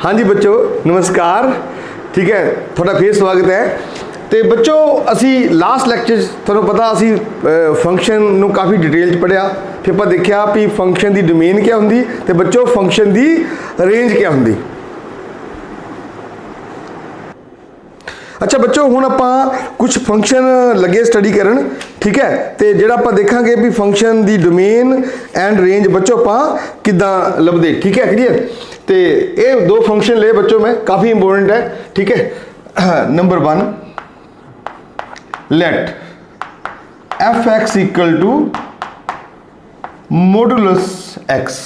हाँ जी बच्चों नमस्कार। ठीक है, थोड़ा फिर स्वागत है। तो बच्चों असी लास्ट लैक्चर थोड़ा पता असी फंक्शन नूं काफ़ी डिटेल च पढ़िया, फिर आपां देखिया भी फंक्शन की डोमेन क्या हुंदी ते बच्चों फंक्शन की रेंज क्या हुंदी। अच्छा बच्चों हुण आपां कुछ फंक्शन लगे स्टडी करन। ठीक है, तो जिहड़ा आपां देखांगे भी फंक्शन की डोमेन एंड रेंज बच्चों आपां किदां लभदे। ठीक है, क्लीयर। तो ये दो फंक्शन ले बच्चों में काफ़ी इंपोर्टेंट है। ठीक है, number 1 let f x equal to modulus x.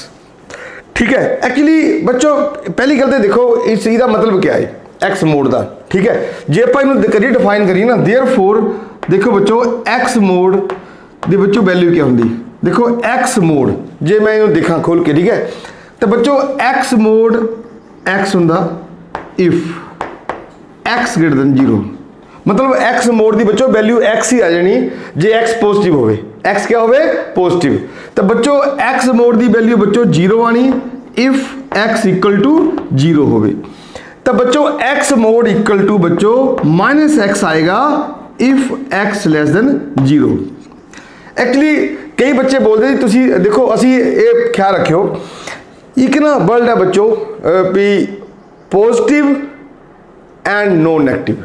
ठीक है, एक्चुअली बच्चों पहली गल तो देखो इसका मतलब क्या है एक्स मोड का। ठीक है, जे आप करिए डिफाइन करिए ना देयरफॉर देखो बच्चों एक्स मोड की बच्चों वैल्यू क्या होंगी। देखो एक्स मोड जे मैं इन्हों देखा खोल के, ठीक है, तो बच्चों एक्स मोड एक्स होंदा इफ एक्स ग्रेटर देन 0, मतलब एक्स मोड की बच्चों वैल्यू एक्स ही आ जानी जे एक्स पॉजिटिव होवे। एक्स क्या होवे पॉजिटिव, तो बच्चों एक्स मोड की वैल्यू बच्चों 0 आनी इफ एक्स इक्वल टू 0 होवे। तो बच्चों एक्स मोड इक्वल टू बच्चों माइनस एक्स आएगा if x less then 0। Actually कई बच्चे बोलते हैं तुसी देखो असी ये ख्याल रखियो एक ना वर्ल्ड है बच्चों भी पॉजिटिव एंड नॉन नेगेटिव।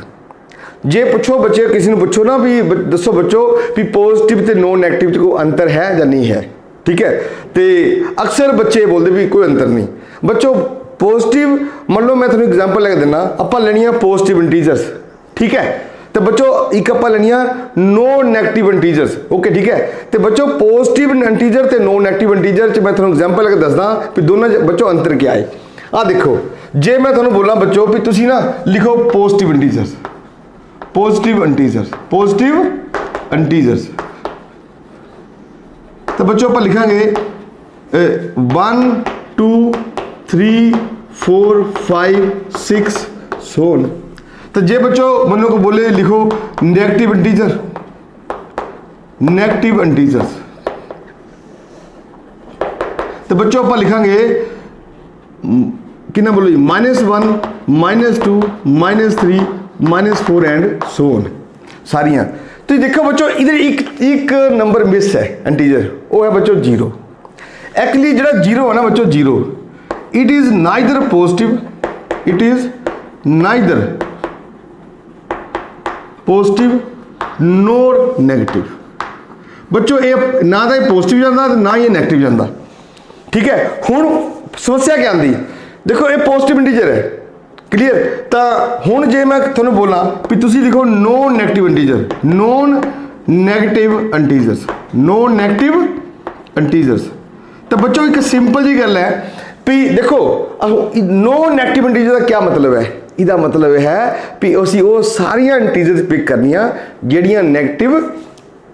जे पूछो बच्चे किसी ने पूछो ना भी दसो बच्चों भी पॉजिटिव तो नॉन नेगेटिव च कोई अंतर है या नहीं है। ठीक है, तो अक्सर बच्चे बोलते भी कोई अंतर नहीं। बच्चों पॉजिटिव मान लो मैं थोड़ा एग्जाम्पल लेके देना, आप लेनी पॉजिटिव इंटीजर्स। ठीक है, तो बच्चों एक आप लेनी नॉन नेगेटिव इंटीजर्स। ओके ठीक है, तो बच्चों पॉजिटिव इंटीजर तो नॉन नेगेटिव इंटीजर च मैं थोड़ा एग्जाम्पल लेके दसदा भी दोनों बच्चों अंतर क्या है। आ देखो जे मैं थोड़ा बोला बच्चों भी तुसी ना लिखो positive integers, positive integers, positive integers, तो बच्चों आप लिखांगे 1 2 3 4 5 6 सोन। तो जे बच्चों मनो को बोले लिखो नेगेटिव इंटीजर, नेगेटिव इंटीजर्स, तो बच्चों आप लिखांगे कितना बोलो -1 -2 -3 -4 एंड सोन सारियां। तो देखो बच्चों इधर एक नंबर मिस है इंटीजर, वो है बच्चों 0। एक्चुअली जो 0 है ना बच्चों 0 it is neither positive, it is neither positive NOR negative. बच्चों ये ना तो पॉजिटिव जाता ना ये नेगेटिव जाता। ठीक है, हुण समस्या क्या आती देखो ये पॉजिटिव इंटीजर है क्लीयर। तो हुण जे मैं थोड़ा बोला भी तुसी लिखो non negative integer, non negative integers, non negative integers. तो बच्चों एक सिंपल जी गल है भी देखो नॉन नेगेटिव इंटीजर का क्या मतलब है। इसका मतलब है भी असी वो सारिया इंटीजर पिक करनिया ਜਿਹੜੀਆਂ नेगेटिव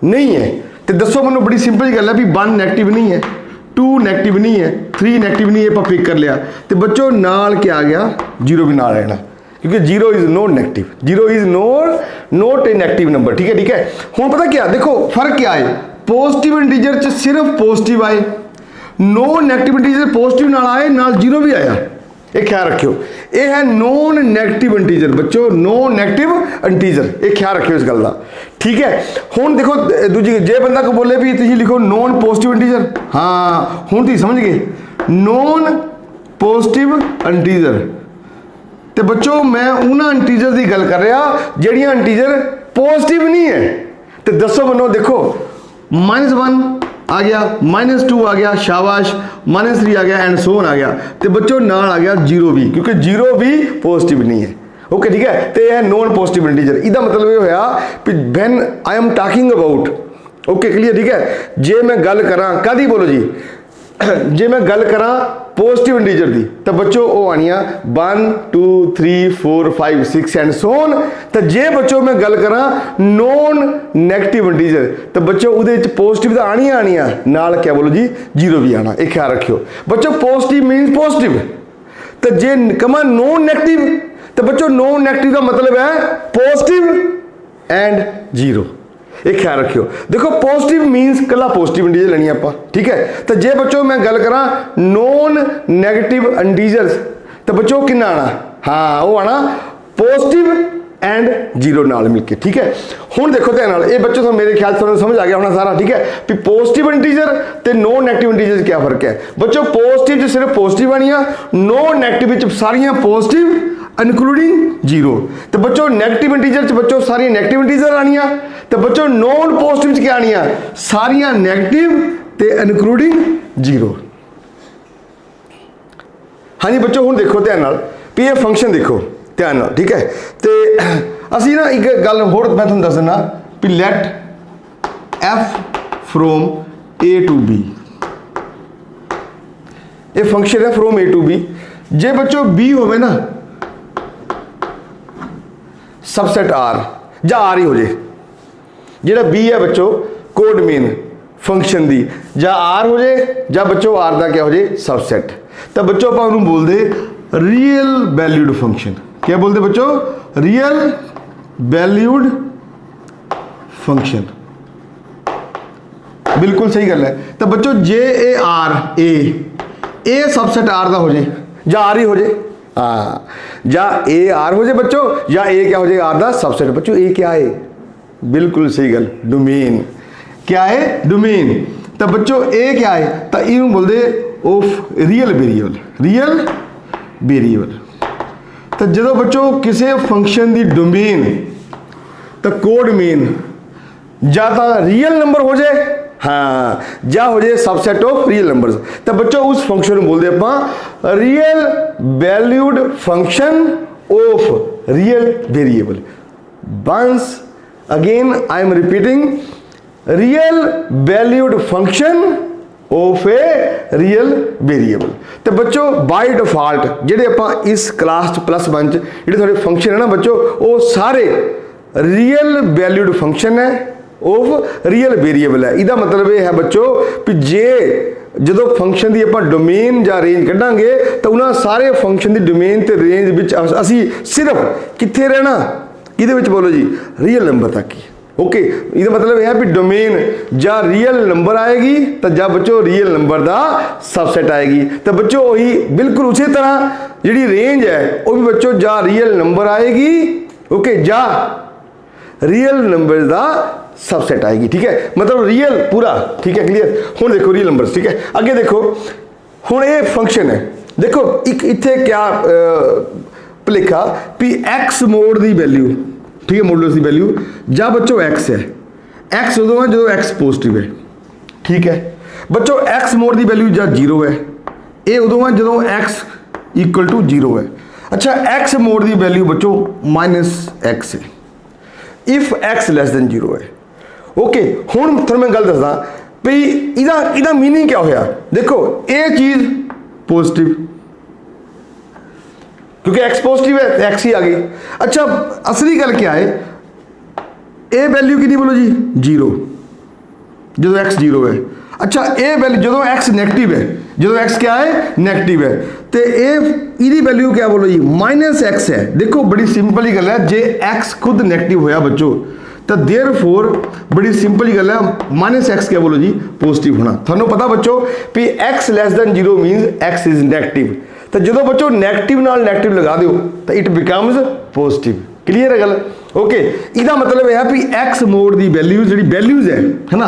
नहीं है। तो दसो मैं बड़ी सिंपल जी गल है भी 1 नेगेटिव नहीं है, 2 नेगेटिव नहीं है, 3 नेगेटिव नहीं है, आप पिक कर लिया। तो बच्चों नाल क्या आ गया 0 भी नाल आना क्योंकि 0 is non negative, 0 is not a negative number. ठीक है, ठीक है। हुण पता क्या देखो फर्क क्या है, पॉजिटिव इंटीजर च सिर्फ पॉजिटिव आए, नॉन नेगेटिव इंटीजर पॉजिटिव नाल आए नाल 0 भी आया। ये ख्याल रखियो ये है नॉन नेगेटिव इंटीजर बच्चों, नॉन नेगेटिव इंटीजर, ये ख्याल रखियो इस गल का। ठीक है, हुण देखो दूजी जे बंदा को बोले भी तुसीं लिखो नॉन पॉजिटिव इंटीजर, हाँ हुण तुसीं समझ गए नॉन पॉजिटिव इंटीजर। तो बच्चों मैं उन्हां इंटीजर की गल कर रहा ਜਿਹੜੀਆਂ इंटीजर पॉजिटिव नहीं है। तो दसो मनो देखो -1 आ गया, -2 आ गया, शाबाश, -3 आ गया एंड सो ऑन आ गया। तो बच्चों नाल आ गया 0 भी क्योंकि 0 भी पॉजिटिव नहीं है। ओके ठीक है, तो यह है नॉन पॉजिटिव इंटीजर। इसका मतलब ये होया कि when I am talking about okay clear. ठीक है, जे मैं गल करा कदी बोलो जी जे मैं गल करा पॉजिटिव इंटीजर की तो बच्चों वो आनिया 1 2 3 4 5 6 एंड सो ऑन। तो जे बच्चों मैं गल करा नॉन नेगेटिव इंटीजर तो बच्चों वो पॉजिटिव तो आनिया नाल क्या बोलो जी 0 भी आना। एक ख्याल रखियो बच्चों पॉजिटिव मीनस पॉजिटिव, तो जे कमा नॉन नेगेटिव तो बच्चों नॉन नेगेटिव का मतलब है पॉजिटिव एंड 0। एक ख्याल रखियो देखो पॉजिटिव मीनस कला पॉजिटिव इंटीजर लेनी आप। ठीक है, तो जे बच्चों मैं गल करा नॉन नेगेटिव इंटीजर्स तो बच्चों कितना आना, हाँ वो आना पॉजिटिव एंड जीरो नाल मिलके। ठीक है, हुण देखो ध्यान नाल, ये बच्चों तो मेरे ख्याल से समझ आ गया होना सारा। ठीक है, भी पॉजिटिव इंटीजर ते नॉन नेगेटिव इंटीजर क्या फर्क है बच्चों। पॉजिटिव सिर्फ पॉजिटिव आनियां, नॉन नेगेटिव सारियां पॉजिटिव इंक्लूडिंग जीरो। तो बच्चों नेगेटिव इंटीजर बच्चों सारी नेगेटिव इंटीजर आनियां, तो बच्चों नॉन पॉजिटिव क्या आनियां सारियां नेगेटिव ते इंक्लूडिंग जीरो। हाँ जी बच्चों, हुण देखो ध्यान नाल भी ये फंक्शन देखो ध्यान नाल। ठीक है, तो असी ना एक गल होर मैं तुहानूं दस दिना भी let f from a to b, ये फंक्शन है फ्रोम ए टू बी। जे बच्चों बी होवे ना सबसेट आर या आर ही हो जाए, जेड़ा बी है बच्चों कोड मेन फंक्शन दी या आर हो जाए या बच्चों आर का क्या हो जाए सबसेट। तो बच्चों आप उन्होंने बोलते रियल वैल्यूड फंक्शन। क्या बोलते बच्चों, रियल वैल्यूड फंक्शन, बिल्कुल सही गल है। तो बच्चों जे A R a subset R का हो जाए या आर ही हो जाए, हाँ या ए आर हो जाए बच्चों या ए क्या हो जाए आर का सबसेट। बच्चों ए क्या है, बिल्कुल सही गल, डोमेन। क्या है, डोमेन। तो बच्चों ए क्या है, तो इनू बोलते of real variable, real variable. तो जो बच्चों किसी फंक्शन की डोमेन तो कोड मेन या तो रियल नंबर हो जाए, हाँ या हो जाए सबसेट ऑफ रियल नंबर्स। तो बच्चों उस फंक्शन को बोलते हैं real valued function of real variable. Once again I am repeating, real valued function of a real variable. तो बच्चों बाय डिफॉल्ट जेडे आप इस क्लास +1 जेडे थोड़े फंक्शन है ना बच्चों वो सारे रियल वैल्यूड फंक्शन है ऑफ रियल वेरिएबल है। इसका मतलब ये है बच्चों कि जे जो फंक्शन की आप डोमेन या रेंज कढ़ांगे तो उन्होंने सारे फंक्शन की डोमेन ते रेंज विच असी सिर्फ कित्थे रहना, ये बोलो जी रियल नंबर तक ही। ओके, इसका मतलब यह है कि डोमेन या रियल नंबर आएगी तो या बच्चों रियल नंबर का सबसेट आएगी। तो बच्चों वही बिल्कुल उसी तरह जी रेंज है वो भी बच्चों या रियल नंबर आएगी, ओके या रियल नंबर का सबसेट आएगी। ठीक है, मतलब रियल पूरा। ठीक है, क्लियर। हुण देखो रियल नंबर। ठीक है, अगे देखो हुण ये फंक्शन है, देखो एक इत्थे क्या लिखा भी एक्स मोड की वैल्यू, ठीक है मॉडुलस की वैल्यू या बच्चों एक्स है, एक्स उदों है जो एक्स पॉजिटिव है। ठीक है बच्चों, एक्स मोड की वैल्यू या जीरो है, ये उदों है जो एक्स इक्वल टू जीरो है। अच्छा, एक्स मोड की वैल्यू बच्चों -x है if x less than zero है। ओके, हुण तुहानूं मैं गल दसदा भी इहदा मीनिंग क्या होया। देखो ये चीज़ पॉजिटिव क्योंकि एक्स पॉजिटिव है तो एक्स ही आ गई। अच्छा, असली गल क्या है, ए वैल्यू कितनी बोलो जी जीरो जो एक्स जीरो है। अच्छा, ए वैल्यू जो एक्स नैगेटिव है, जो एक्स क्या है नैगेटिव है, तो ये वैल्यू क्या बोलो जी -x है। देखो बड़ी सिंपल ही गल है, जे एक्स खुद नैगेटिव होया बच्चों तो देयरफॉर बड़ी सिंपल ही गल है -x क्या बोलो जी पॉजिटिव होना। थानू पता बच्चों भी x less than zero मीनस x is negative. तो जो बच्चों नैगेटिव नाल नैगेटिव लगा दो तो इट बिकम्स पॉजिटिव। क्लीयर है गल। ओके, इसका मतलब यह है भी एक्स मोड की वैल्यूज जी वैल्यूज है ना,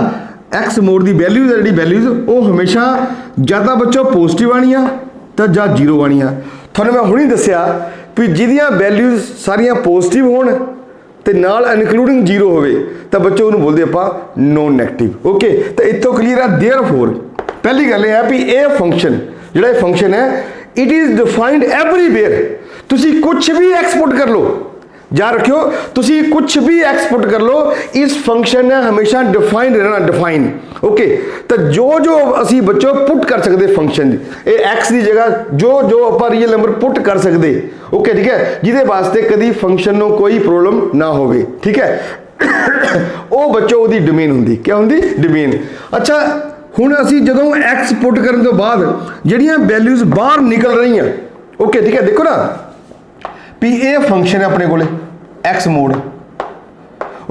एक्स मोड की वैल्यूज है जी वैल्यूज वो हमेशा ज़्यादा बच्चों पॉजिटिव आनिया तो या जीरो आनिया। थानू मैं हुणी दसिया भी जिहदियां वैल्यूज सारियां पॉजिटिव होण ते नाल इनकलूडिंग जीरो होवे तो बच्चों उन्होंने बोलते आप नॉन नैगेटिव। ओके, तो इतों क्लीयर है। देयरफॉर पहली गल है भी ये फंक्शन जिहड़ा फंक्शन है इट इज़ डिफाइंड एवरीवेयर। तुसी कुछ भी एक्सपोर्ट कर लो, जा रखियो तुसी कुछ भी एक्सपोर्ट कर लो, इस फंक्शन ने हमेशा डिफाइंड रहना, डिफाइन। ओके, तो जो असी बच्चों पुट कर सकते फंक्शन ये एक्स की जगह जो आप रियल नंबर पुट कर सकते। ओके, ठीक है, जिहदे वास्ते कभी फंक्शन को कोई प्रॉब्लम ना हो। ठीक है, वो बच्चों वो डोमेन होंगी, क्या होंगी डोमेन। अच्छा, हुण असी जदों एक्स पुट करने तो बाद जिहड़ियां वैल्यूज बाहर निकल रही हैं, ओके ठीक है, देखो ना भी ये फंक्शन है अपने कोले एक्स मोड।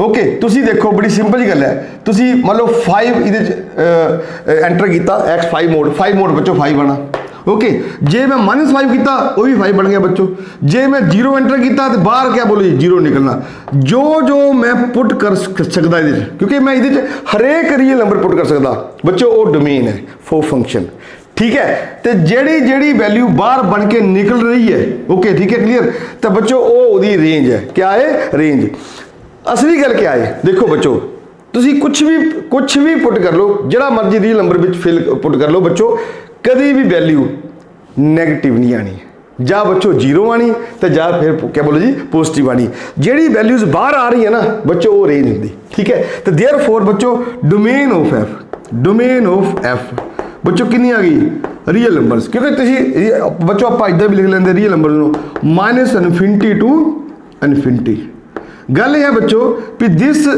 ओके, तुसी देखो बड़ी सिंपल जी गल है, तुसी मान लो 5 इहदे एंटर किया एक्स 5 मोड बच्चों 5 आना। ओके जे मैं -5 किया वो भी 5 बन गया बच्चों। जे मैं 0 एंटर किया तो बाहर क्या बोलो जी 0 निकलना। जो जो मैं पुट कर सकता ये क्योंकि मैं ये हरेक रियल नंबर पुट कर सकता बच्चों वो डोमेन है फॉर फंक्शन। ठीक है तो जेड़ी जेड़ी वैल्यू बाहर बन के निकल रही है ओके ठीक है क्लियर तो बच्चों वो रेंज है। क्या है रेंज। असली गल क्या है देखो बच्चों तुसी कुछ भी पुट कर लो जिहड़ा मर्जी रियल नंबर विच फिल पुट कर लो बच्चों कभी भी वैल्यू नैगेटिव नहीं आनी जा बच्चों 0 आनी तो जा फिर क्या बोलो जी पॉजिटिव आनी। जेड़ी वैल्यूज बाहर आ रही है ना बच्चों वो रेंज होंगी। ठीक है तो देयरफॉर बच्चों डोमेन ऑफ एफ बच्चों कितनी आ गई रियल नंबर्स क्योंकि तुसी बच्चों आप इधर भी लिख लेंगे रियल नंबर -∞ टू इन्फिनिटी। गल है बच्चों कि this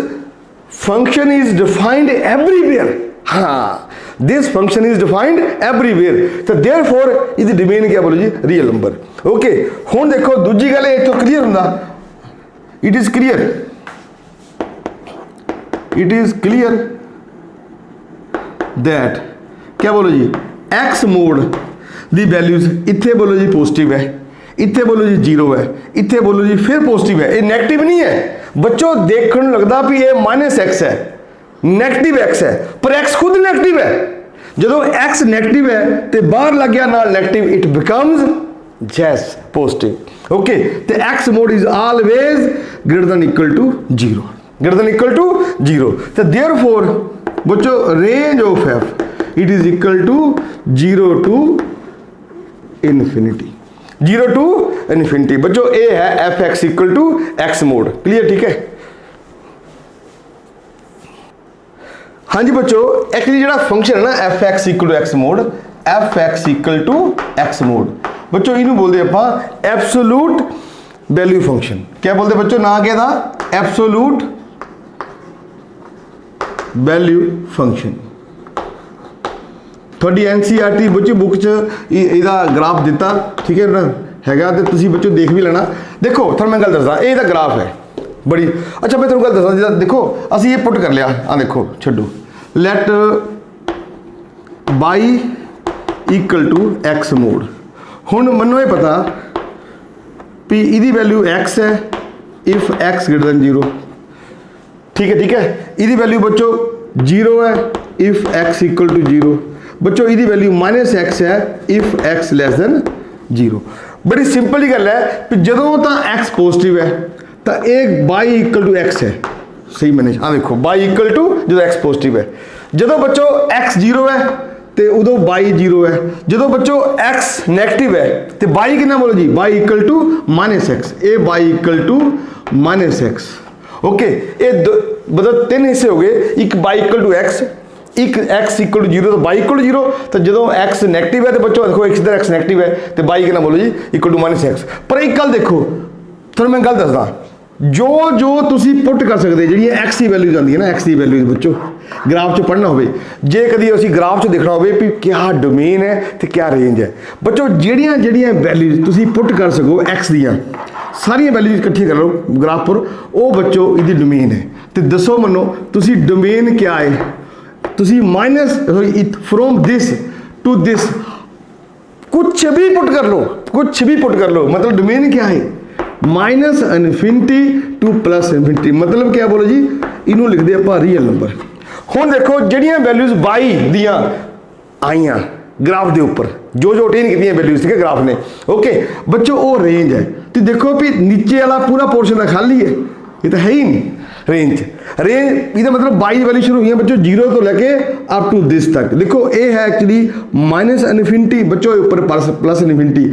function is defined everywhere. हाँ this function is defined everywhere तो देयरफॉर इस डोमेन क्या बोलो जी रियल नंबर। ओके हुण देखो दूजी गल इत्थों क्लीयर हुंदा इट इज क्लीयर दैट क्या बोलो जी एक्स मोड दी वैल्यूज इत्थे बोलो जी पॉजिटिव है इत्थे बोलो जी 0 है इत्थे बोलो जी फिर पॉजिटिव है। ये नेगेटिव नहीं है बच्चों देखने को लगता भी ये -x है नैगेटिव x है पर x खुद नैगेटिव है। जो x नैगेटिव है तो बाहर लग गया ना negative it becomes as positive. Okay तो x mod is always greater than equal to 0 तो देयरफॉर बच्चों range of f it is equal to 0 to infinity बच्चों ए है f x equal to x mod. Clear ठीक है। हाँ जी बच्चों एक्चुअली जो फंक्शन है ना f x equal to x mod बच्चों इन्हों बोलते आप एब्सोलूट वैल्यू फंक्शन। क्या बोलते बच्चों ना क्या था एब्सोलूट वैल्यू फंक्शन। थोड़ी एनसीईआरटी बच्चों बुक च ग्राफ दिता ठीक है ना हैगा तो तुसी बच्चों देख भी लेना। देखो थोड़ा मैं गल दसा ये ग्राफ है बड़ी अच्छा मैं तुम गल दसा जो देखो असी ये पुट कर लिया आ देखो छड्डो let y equal to x mod. हुण मनो ये पता भी इहदी वैल्यू x है इफ x ग्रेटर देन 0। ठीक है इहदी वैल्यू बच्चों 0 है इफ x इक्वल टू 0 बच्चों इहदी वैल्यू -x है इफ x लैस देन 0। बड़ी सिंपल ही गल है कि जो तो x पॉजिटिव है तो एक y इक्वल टू x है सही मैंने हाँ देखो y इक्वल टू जो x पॉजिटिव है जो बच्चों x 0 है तो उदों y 0 है जो बच्चों x नैगेटिव है तो y कितना बोलो जी y इक्वल टू -x ए y equal to -x। Okay ये मतलब 3 हिस्से हो गए एक y इक्वल टू x एक x इक्वल टू 0 तो y इक्वल टू 0 तो जो x नैगेटिव है तो बच्चों देखो x इधर x नैगेटिव है तो y कितना बोलो जी इक्वल टू -x। पर एक गल देखो थोड़ा मैं गल दसदा जो तुसी पुट कर सकते जी x की वैल्यूज आती है ना x की वैल्यूज बच्चों ग्राफ च पढ़ना हो जे कभी असी ग्राफ च देखना हो भी क्या डोमेन है तो क्या रेंज है बच्चों जड़ियाँ वैल्यूज तुसी पुट कर सको x दियाँ सारिया वैल्यूज इकट्ठी कर लो ग्राफ पर वो बच्चों इसकी डोमेन है तो दसो मनो तुसी डोमेन क्या है तुसी minus from this to this कुछ भी पुट कर लो मतलब डोमेन क्या है -∞ टू +∞ मतलब क्या बोलो जी इनू लिख दे आप रियल नंबर। हुण देखो जड़ियाँ वैल्यूज y दियाँ आईयां ग्राफ के उपर जो अटेन की वैल्यूज ठीक है ग्राफ ने ओके बच्चों वो रेंज है तो देखो भी नीचे वाला पूरा पोर्शन तो खाली है ये तो है ही नहीं रेंज ये मतलब y वैल्यू शुरू हुई है बच्चों 0 तो लेके अप टू दिस तक। देखो ये है एक्चुअली -∞ बच्चों ऊपर +∞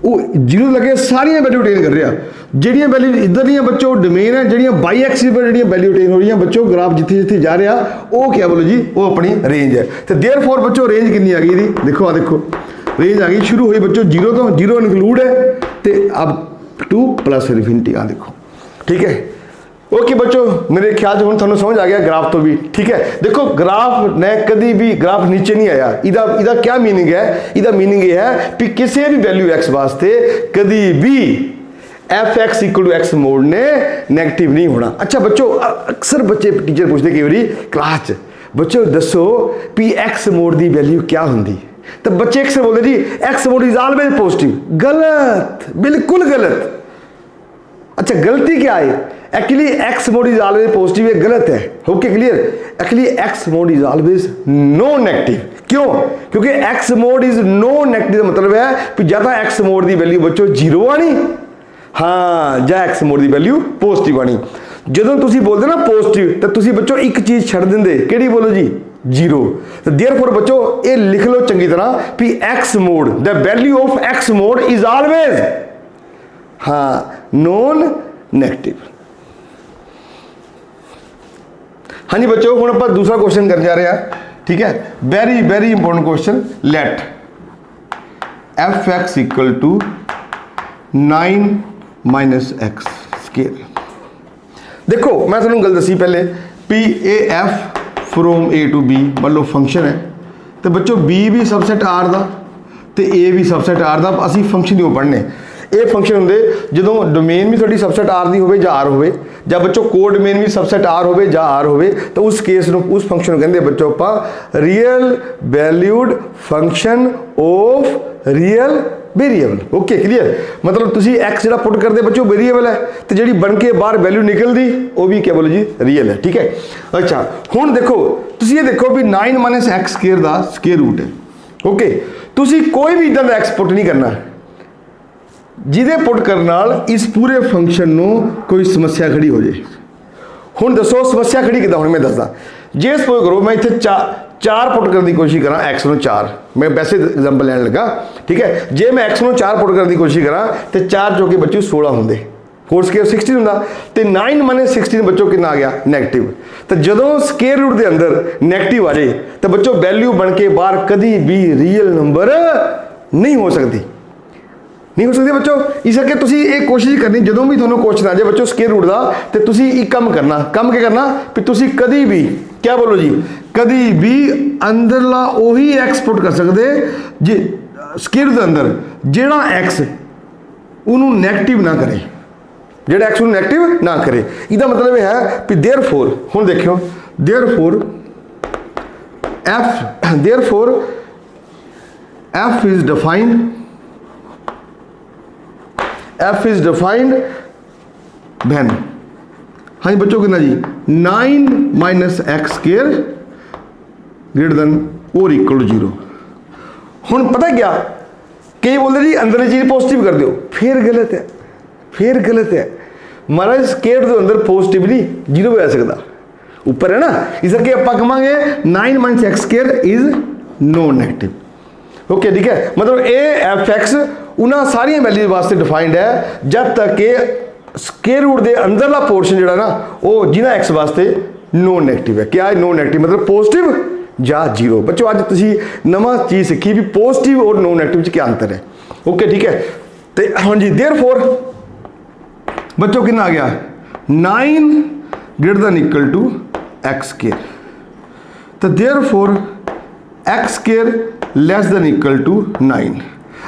वो 0 लगे सारिया वैल्यू अटेन कर रहा जड़ियाँ वैल्यू इधर दी बच्चों डोमेन है जड़ियाँ बाई एक्स पर जी वैल्यू अटेन हो रही बच्चों ग्राफ जिथे जिथे जा रहा वो क्या बोलो जी वो अपनी रेंज है। तो देयरफॉर बच्चों रेंज कितनी आ गई थी देखो रेंज आ गई शुरू हुई बच्चों 0 तो 0 इंक्लूड है तो अब टू +∞ आ देखो ठीक है। ओके बच्चों मेरे ख्याल से हम थोड़ा समझ आ गया ग्राफ तो भी ठीक है। देखो ग्राफ ने कभी भी ग्राफ नीचे नहीं आया इदा क्या मीनिंग है इदा मीनिंग ये है कि किसी भी वैल्यू x वास्ते कभी भी f x equal to x mod ने नेगेटिव नहीं होना। अच्छा बच्चों अक्सर बच्चे टीचर पूछते कई बार क्लास च बच्चों दसो भी एक्स मोड की वैल्यू क्या होंगी तो बच्चे एक से बोलते जी x mod is always positive, गलत, बिल्कुल गलत। अच्छा गलती क्या है? Actually x mod is always positive, ये गलत है। Okay clear? Actually x mod is always no negative. क्यों? क्योंकि x mod is no negative मतलब है कि ज्यादा एक्स मोड की वैल्यू बच्चों 0 आनी, हाँ ਜਾਂ एक्स मोड की वैल्यू पॉजिटिव आनी। ਜਦੋਂ ਤੁਸੀਂ बोलते ना पॉजिटिव तो ਤੁਸੀਂ बच्चों एक चीज़ ਛੱਡ ਦਿੰਦੇ, ਕਿਹੜੀ बोलो जी? 0। तो देयरफॉर बच्चों ये लिख लो चंगी तरह भी x mode, the value of x mod is always हाँ नॉन नेगेटिव। हाँ जी बच्चों हुण आपां दूसरा क्वेश्चन करन जा रहे हैं, ठीक है, very very important question. Let f x equal to 9 minus x square. देखो मैं तुहानूं गल दसी पहले पी ए f from a to b मान लो फंक्शन है, तो बच्चों बी भी सबसैट आर दा ते ए भी सबसैट आर दा। असीं फंक्शन नहीं पढ़ने, ये फंक्शन होंदे जदों डोमेन भी थोड़ी सबसैट आर दी होवे जां आर होवे, ਜਾਂ बच्चों को डोमेन भी सबसैट आर होवे जां आर होवे, तो उस केस नूं उस फंक्शन नूं कहंदे बच्चों आपां real valued function of real variable. Okay clear? मतलब तुसी एक्स जो पुट करते बच्चों वेरीएबल है, तो जी बन के बाहर वैल्यू निकलती वो भी क्या बोलो जी रियल है, ठीक है। अच्छा हुण देखो तुसी ये देखो भी 9 माइनस एक्स स्केयर का स्केयर रूट है। ओके तुसी कोई भी इदां दा एक्स पुट नहीं करना, जिहदे पुट करन नाल इस पूरे फंक्शन नूं कोई समस्या खड़ी हो जाए। हुण दसो समस्या खड़ी किदां? हुण मैं दसदा, जे सपोज करो मैं इत्थे चार पुट करने की कोशिश करा एक्स नूं 4, मैं वैसे एग्जाम्पल लैन लगा, ठीक है। जे मैं एक्स नूं 4 पुट करने की कोशिश करा तो 4 जो कि बच्चों 16 होंगे, 4 स्केयर 16 होंदा, तो 9 माइनस 16 बच्चों कितना आ गया नेगेटिव। तो जदों स्केयर रूट के अंदर नेगेटिव आ जाए तो बच्चों वैल्यू बन के बाहर कभी भी रियल नंबर नहीं हो सकती, नहीं हो सकती बच्चों। इस करके तुसी एक कोशिश करनी जदों भी थोड़ा क्वेश्चन आ जाए बच्चों स्केयर रूट का, तो तुसी एक काम करना, काम क्या करना भी तुसी कभी भी क्या बोलो जी कभी भी अंदरला उही एक्स पुट कर सकते जे स्केयर के अंदर जेड़ा एक्स उन्होंने नेगेटिव ना करे, जेड़ा एक्स उन्होंने नेगेटिव ना करे। इसका मतलब है कि देयरफॉर हुण देखियो therefore F is defined when, हाँ जी बच्चों कितना जी 9 minus x square greater than और इक्वल टू 0। हुण पता क्या कई बोलते जी अंदर चीज़ पॉजिटिव कर दो, फिर गलत है, फिर गलत है। महाराज स्केयर के अंदर पॉजिटिव नहीं 0 भी आ सकता, ऊपर है ना। इस करके आप कहेंगे 9 minus x square is non negative. Okay ठीक है, मतलब ए एफ एक्स उन्होंने सारिया वैल्यूज वास्ते डिफाइंड है जब तक कि स्केयर रूट के अंदरला पोर्शन जो ना वो जिन्हें एक्स वास्ते नॉन नेगेटिव है। क्या है नॉन नेगेटिव मतलब पॉजिटिव या 0। बच्चों अज तुसी नवा चीज़ सीखी भी पॉजिटिव और नॉन नेगेटिव क्या अंतर है। ओके ठीक है, तो हाँ जी देयरफॉर बच्चों कितना आ गया 9 greater than equal to x square, तो therefore x square less than equal to 9।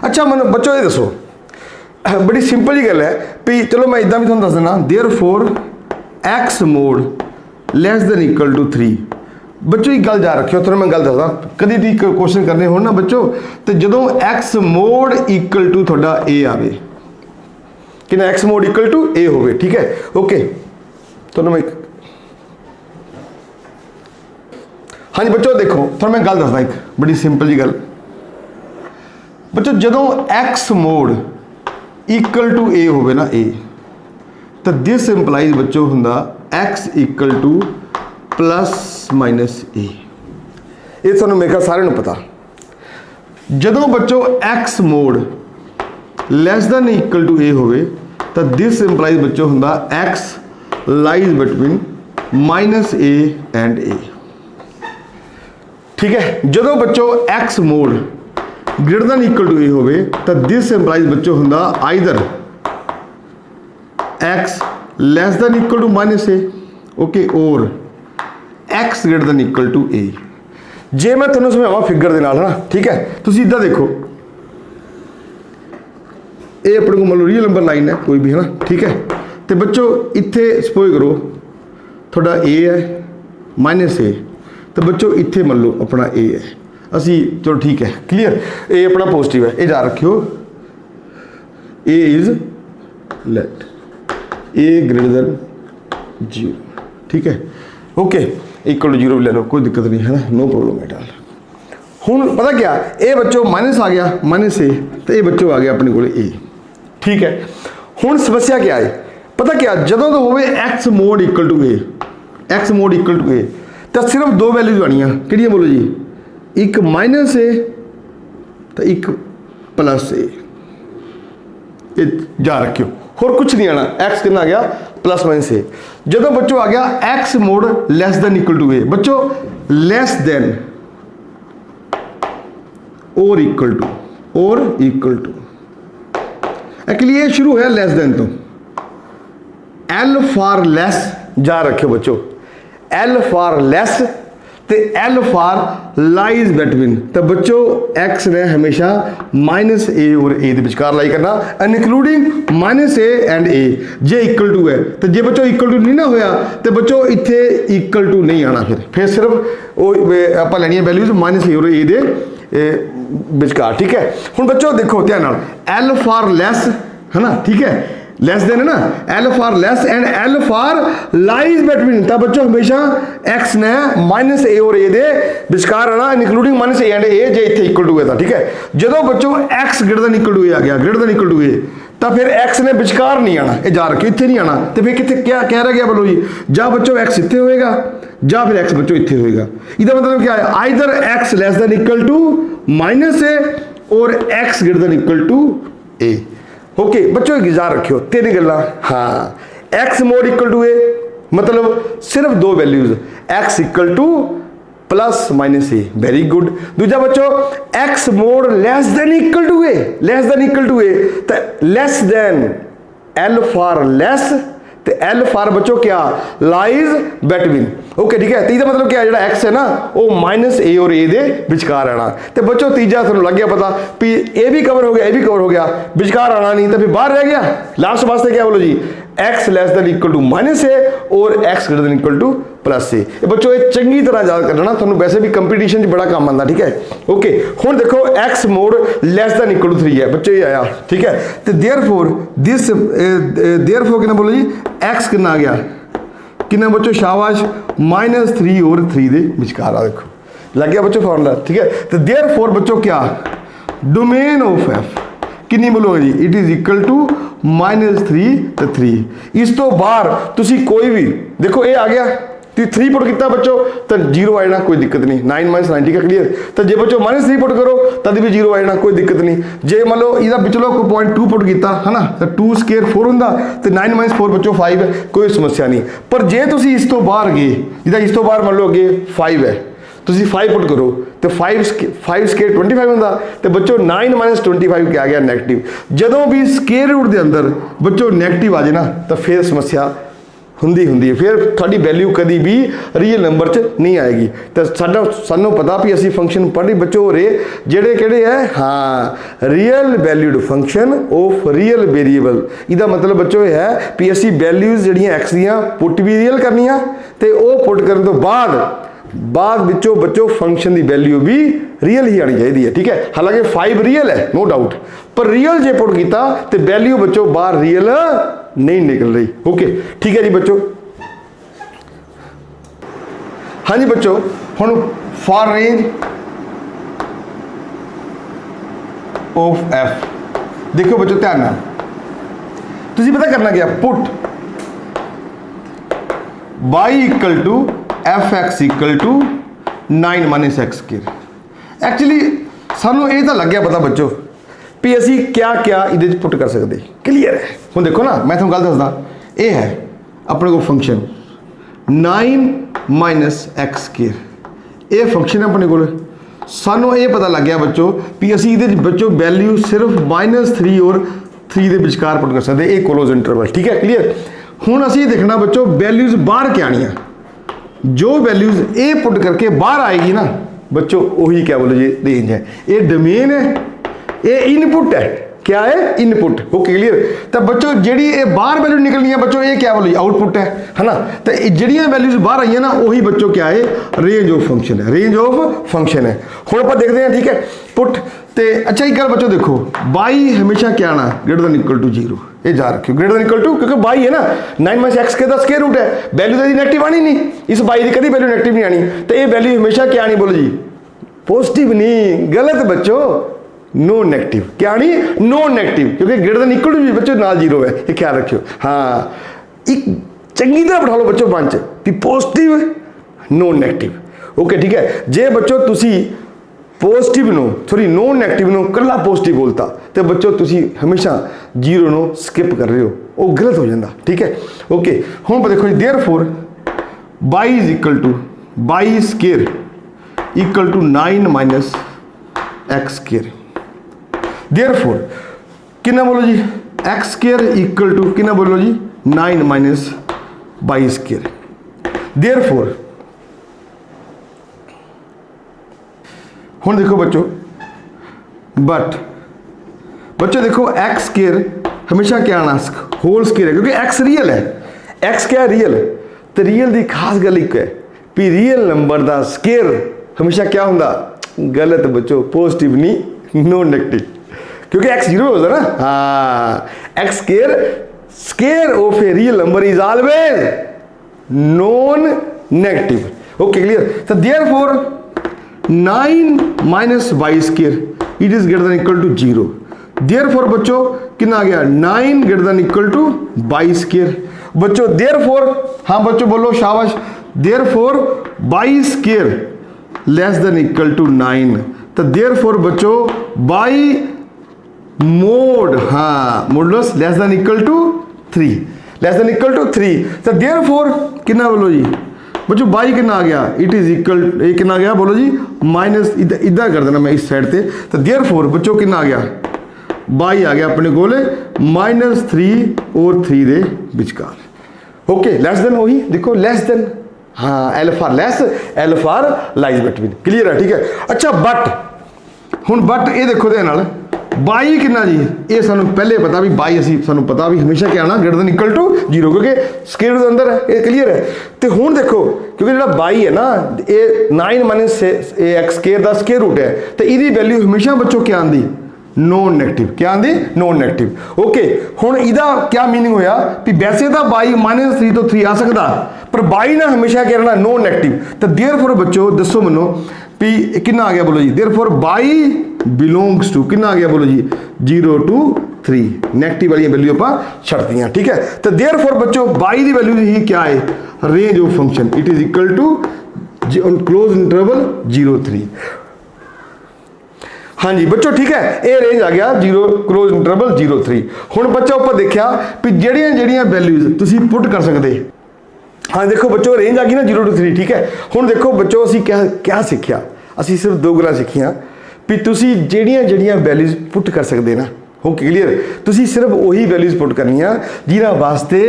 अच्छा मन बच्चों ये दसो बड़ी सिंपल ही गल है भी, चलो मैं इदा भी थोड़ा दस देना therefore x mod less than equal to 3। बच्चों एक गल जा रखियो थोड़ा मैं गल दसदा, कभी भी क्वेश्चन करने हो ना बच्चों, तो जो एक्स मोड इक्वल टू थोड़ा ए आवे कि ना x mod equal to a हो, ठीक है। ओके तो मैं हाँ जी बच्चों देखो थोड़ा मैं गल दसदा एक बड़ी सिंपल जी गल। बच्चों जो x mod equal to a हो ना ए, तो दिस इंप्लाइज बच्चों हुंदा x equal to plus minus a. ये तुहानूं मेरे ख्याल सारिआं नूं पता। जदों बच्चों x mod less than equal to a होवे तो दिस इंप्लाइज बच्चों हुंदा x lies between minus a and a, ठीक है। जदों बच्चों x mod greater than equal to a होवे तो दिस इंप्लाइज बच्चों हुंदा either x less than equal to minus a, okay, और x greater than equal to a. जे मैं तुहानूं समझावां फिगर दे नाल है ना, ठीक है। तुसीं इदां देखो ये अपने को मतलब रियल नंबर लाइन है कोई भी है ना, ठीक है। तो बच्चों इत्थे सपोज करो थोड़ा ए है माइनस ए, तो बच्चों इत्थे मान लो अपना ए है। असी चलो ठीक है क्लीयर। ये अपना पॉजिटिव है, ये जा रखियो a is let a greater than 0, ठीक है ओके। इक्वल टू 0 भी ले लो, कोई दिक्कत नहीं है ना, नो प्रॉब्लम एट ऑल। हुण पता क्या ये बच्चों माइनस आ गया माइनस ए, तो ये बच्चों आ गया अपने को ए, ठीक है। हुण समस्या क्या है पता क्या, जदों तो होवे x mod equal to a, x mod equal to a, तो सिर्फ दो वैल्यूज आनियां किहड़ियां बोलो जी, एक माइनस ए तो एक प्लस ए, ये जा रखियो, होर कुछ नहीं आना। एक्स कितना आ गया प्लस माइनस ए। जदों बच्चों आ गया x mod less than equal to a, बच्चों लैस देन और इक्वल टू एक्चुअली ये शुरू है लेस देन तो, एल फॉर लेस जा रखे बच्चों, एल फॉर लेस ते एल फॉर लाइज बिटवीन। तो बच्चों एक्स ने हमेशा माइनस ए और ए के विचकार लाई करना, including minus a and a. जे इक्वल टू है तो जे बच्चों इक्वल टू नहीं ना होया तो बच्चों इत्थे इक्वल टू नहीं आना, फिर सिर्फ वो आप लैनी वैल्यूज माइनस ए और ए दे विचकार, ठीक है। हुण बच्चों देखो ध्यान नाल, एल फॉर लेस है ना, ठीक है लेस देन है ना, L for less and L for lies between. तो बच्चों हमेशा एक्स ने माइनस ए और ए दे विचकार आना, including minus a and a, जे इत्थे इक्वल टू है था, ठीक है। जदों बच्चों x greater than equal to a आ गया, greater than equal to a, तो फिर एक्स ने विचकार नहीं आना, ये जा रखे इत्थे नहीं आना, तो फिर कितने क्या कह रहा गया बोलो जी, जा बच्चों एक्स इत्थे होएगा जा फिर एक्स बच्चों इत्थे होएगा। इसका मतलब क्या है, either x less than equal to minus a और x greater than equal to a, okay बच्चों जा रखियो तीन गल्लां। हाँ x mod equal to a मतलब सिर्फ दो values, x equal to plus minus a, very good. दूसरा बच्चों x mod less than equal to a, less than equal to a, तो less than L for less तो L for बच्चों क्या lies between, okay ठीक है। तीसरा मतलब क्या है, जो एक्स है ना वो माइनस ए और ए दे विचकार आना। तो बच्चों तीजा तुहानू लग गया पता भी ए भी कवर हो गया, ए भी कवर हो गया, विचकार आना नहीं, तो फिर बाहर रह गया। लास्ट वास्ते क्या बोलो जी, x less than equal to minus a और x greater than equal to plus a. बच्चों ये चंगी तरह याद करना, तुहानू वैसे भी कंपीटीशन बड़ा काम आता, ठीक है ओके। हुण देखो x mod less than equal to 3 है बच्चों, ये आया ठीक है। तो देयरफॉर दिस देयरफॉर कितना बोलो जी, एक्स कितना आ गया कितना बच्चों शाबाश -3 और 3 दे विचकार आ, देखो लग गया बच्चों फॉर्मूला, ठीक है। तो देयरफॉर बच्चों क्या डोमेन ऑफ एफ कितनी बोलोगे जी, इट इज इक्वल टू -3 तो 3। इस तो बाहर तुसी कोई भी देखो ये आ गया, 3 पुट किया बच्चों तो 0 आ जाना, कोई दिक्कत नहीं, 9 - 9 ठीक है क्लियर। तो जे बच्चों -3 पुट करो तब भी 0 आ जाना, कोई दिक्कत नहीं। जे मान लो इसका पिछलो को 0.2 पुट किया है ना, तो 2 स्केयर 4 होंगे, तो 9 - 4 बच्चों 5 है, कोई समस्या नहीं। पर जे तुसी इस तो बाहर गए, जिदा इस तो बाहर मान लो अगे 5 है, तुसी 5 पुट करो तो 5 स्केयर 25 होंगे, तो बच्चों 9 - 25 क्या आ गया नेगेटिव। जदों भी स्केयर रूट के अंदर बच्चों नेगेटिव आ जाए ना, तो फिर समस्या ਹੁੰਦੀ है, फिर थोड़ी वैल्यू कभी भी रियल नंबर च नहीं आएगी। तो सानू पता भी असी फंक्शन पढ़ रही बच्चों हो रहे जेड़े केड़े है, हाँ real valued function of real variable. इसका मतलब बच्चों है भी असी वैल्यूज जड़ियाँ एक्स दियाँ पुट भी रियल करनिया, तो वह पुट करने तो बाद विचों बच्चों फंक्शन की वैल्यू भी रियल ही आनी चाहिए है, ठीक है। हालांकि 5 रियल है नो डाउट, पर रियल जे पुट किया तो वैल्यू बच्चों बाहर रियल नहीं निकल रही, ओके ठीक है जी बच्चों। हाँ जी बच्चों हुण फॉर रेंज ऑफ एफ देखो बच्चों ध्यान नाल, तुसीं पता करना क्या, put y equal to f x equal to 9 - x square. Actually सानू ये तो लग गया पता बच्चों भी असी क्या क्या ये पुट कर सकते, क्लीयर है। हुण देखो ना मैं तुहानू गल दसदा, ये है अपने को फंक्शन 9 - x स्क्वायर, ये फंक्शन है अपने को। सानू ये पता लग गया बच्चों भी असी ये बच्चों वैल्यू सिर्फ -3 और 3 के विचकार पुट कर सकते, ये क्लोज इंटरवल, ठीक है क्लीयर। हुण असी देखना बच्चों वैल्यूज बाहर क्या आनी, जो वैल्यूज ए पुट करके बाहर आएगी ना बच्चों वही क्या बोलो जी रेंज है। ये डोमेन है, ये इनपुट है, क्या है इनपुट। Okay clear. तो बच्चों जी ये बाहर वैल्यू निकलनी है बच्चों ये क्या बोलो जी आउटपुट है ना। तो जड़ियाँ वैल्यूज बाहर आई ना वही बच्चों क्या है रेंज ऑफ फंक्शन है, रेंज ऑफ फंक्शन है। हुण आप देखते हैं ठीक है पुट। तो अच्छा एक गल बच्चों देखो बाई हमेशा क्या आना ग्रेटर दैन इक्वल टू 0 ये जा रखियो ग्रेटर दैन इक्वल टू, क्योंकि बाई है ना 9 माइनस एक्स के स्क्वायर रूट है, वैल्यू तो नेगेटिव आनी नहीं, इस बाई की कभी वैल्यू नेगेटिव नहीं आनी। तो ये वैल्यू हमेशा क्या आनी बोलो जी पॉजिटिव नहीं, गलत बच्चों नॉन नेगेटिव। क्या नहीं नॉन नेगेटिव, क्योंकि ग्रेटर दैन इक्वल टू भी बच्चों नाल 0 है, ये ख्याल रखियो। हाँ एक चंगी तरह बिठा लो बच्चों मन च भी पॉजिटिव नॉन नेगेटिव। ओके ठीक है। जे बच्चों तुसी positive no sorry non negative no कला पॉजिटिव बोलता तो बच्चों तुसी हमेशा 0 नो स्किप कर रहे हो, वो गलत हो जाता। ठीक है ओके। हुण देखो जी therefore y is equal to y square equal to 9 minus x square. Therefore कितना बोलो जी एक्स स्क्वायर इक्वल टू कितना बोलो जी 9 माइनस बाई स्क्वायर। देयरफॉर हुण देखो बच्चों बट बच्चों देखो एक्स स्क्वायर हमेशा क्या आना होल स्क्वायर है, क्योंकि एक्स रियल है। एक्स क्या है रियल, तो रियल की खास गल एक है भी रियल नंबर का स्क्वायर हमेशा क्या होंदा गलत बच्चों पॉजिटिव नहीं नॉन नेगेटिव, क्योंकि एक्स 0 होता ना। हाँ x square of a real number is always non negative. Okay clear. तो therefore 9 minus y square it is greater than equal to 0। Therefore बच्चों कितना आ गया 9 greater than equal to y square. बच्चों देयरफॉर हाँ बच्चों बोलो शाबाश। Therefore y square less than equal to 9। तो देयरफॉर बच्चों बाई मोड हाँ modulus less than equal to 3 less than equal to 3। तो देयरफॉर कितना बोलो जी बच्चों बाई कितना आ गया इट इज इक्वल ये कितना आ गया बोलो जी माइनस इधर कर देना मैं इस साइड से। तो देयरफॉर बच्चों कितना आ गया बाई आ गया अपने कोल -3 और 3 दे विचकार। ओके लेस देन वही देखो लेस देन हाँ L for less L for lies between. Clear है ठीक है। अच्छा बट हुण बट ये देखो दे नाल बाई कितना जी ये सानू पहले पता भी बाई असी सानू पता भी हमेशा क्या आना ग्रेटर देन इक्वल टू 0, क्योंकि स्क्वायर रूट अंदर है ये क्लियर है। तो हुण देखो क्योंकि जो बाई है ना ये 9 माइनस एक्स स्क्वायर का स्क्वायर रूट है, तो इसकी वैल्यू हमेशा बच्चों क्या आती नॉन नेगेटिव। क्या आती नॉन नेगेटिव। ओके हुण इहदा क्या मीनिंग होया कि वैसे तो बाई -3 तो 3 आ सकता पर बाई ना हमेशा क्या रहना नॉन नेगेटिव। तो देयरफॉर बच्चों दसो मनो भी कितना आ गया बोलो जी देयरफॉर बाई बिलोंग्स टू कितना आ गया बोलो जी 0 to 3 नेगेटिव वाली वैल्यू आप छड़ती। ठीक है। तो देयरफॉर बच्चों बाई की वैल्यू ही क्या है range of function it is equal to close interval 0-3। हाँ जी बच्चों ठीक है ये रेंज आ गया 0 क्लोज इंटरवल 0-3। हुण बच्चों ऊपर देखा भी जड़ियां वैल्यूज तुसी पुट कर सकते। हाँ देखो बच्चों रेंज आ गई ना 0 to 3। ठीक है। हुण देखो बच्चों असी क्या क्या सीखिया असी सिर्फ 2 गल्लां सीखियां भी तुसी जड़ियां वैल्यूज पुट कर सकते ना। हो क्लीयर तुसी सिर्फ वही वैल्यूज पुट करनिया जिन्हां वास्ते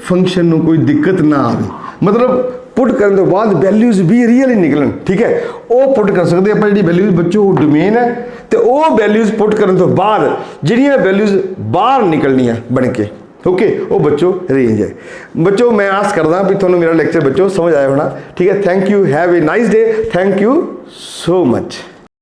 फंक्शन नूं कोई दिक्कत ना आवे, मतलब पुट करने तो बाद वैल्यूज भी रियल ही निकलन। ठीक है वो पुट कर सकते आप जी वैल्यूज बच्चों वो डोमेन है तो वो वैल्यूज पुट करने तो बाद जिहड़ियां वैल्यूज बाहर निकलनियां बन के ओके वो बच्चों रेंज है। बच्चों मैं आस करदा भी तुहानूं मेरा लेक्चर बच्चों समझ आया होना। ठीक है। Thank you have a nice day. Thank you so much.